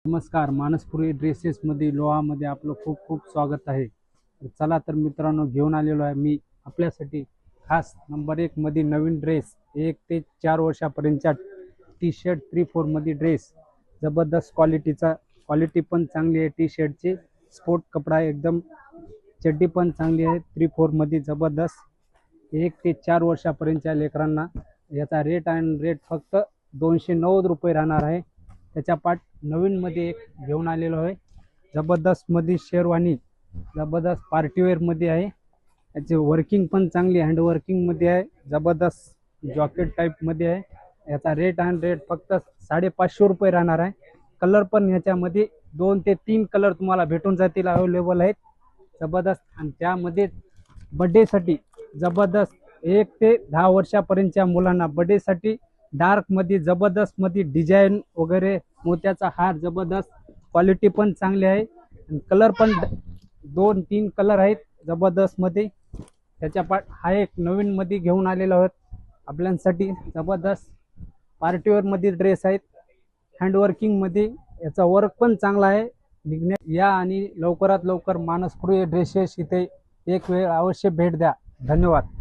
नमस्कार. मानसपुरी ड्रेसेसमध्ये लोहामध्ये आपलं खूप खूप स्वागत आहे. तर चला तर मित्रांनो, घेऊन आलेलो आहे मी आपल्यासाठी खास नंबर 1 मध्ये नवीन ड्रेस. 1 ते 4 वर्षापर्यंतच्या टी शर्ट 3/4 मध्ये ड्रेस. जबरदस्त क्वालिटी पण चांगली आहे टी शर्टची. स्पोर्ट कपडा आहे एकदम. चड्डी पण चांगली आहे 3/4 मध्ये जबरदस्त. 1 ते 4 वर्षापर्यंतच्या लेकरांना याचा रेट फक्त 290 रुपये राहणार आहे. त्याच्या पाठ नवीन मध्ये एक घेऊन आलेलो आहे. जबरदस्त मध्ये शेरवानी, जबरदस्त पार्टीवेअर मध्ये आहे. याची वर्किंग पण चांगली हँड वर्किंग मध्ये आहे. जबरदस्त जॉकेट टाईप मध्ये आहे. याचा रेट फक्त 550 रुपये राहणार आहे. कलर पण ह्याच्यामध्ये 2 ते 3 कलर तुम्हाला भेटून जातील, अवेलेबल आहेत. जबरदस्त. आणि त्यामध्ये बर्थडेसाठी जबरदस्त 1 ते 10 वर्षापर्यंतच्या मुलांना बर्थडेसाठी डार्क मध्ये जबरदस्त मध्ये डिझाईन वगैरे मोत्याचा हार जबरदस्त. क्वालिटी पण चांगली आहे. कलर पण 2-3 कलर आहेत जबरदस्त मध्ये. त्याच्या हा एक नवीन मध्ये घेऊन आलेलो आहोत आपल्यासाठी. जबरदस्त पार्टीवेअर मध्ये ड्रेस आहेत, हँडवर्किंग मध्ये. याचा वर्क पण चांगला आहे. या आणि लवकरात लवकर मानसपुरी ड्रेसेस इथे एक वेळ अवश्य भेट द्या. धन्यवाद.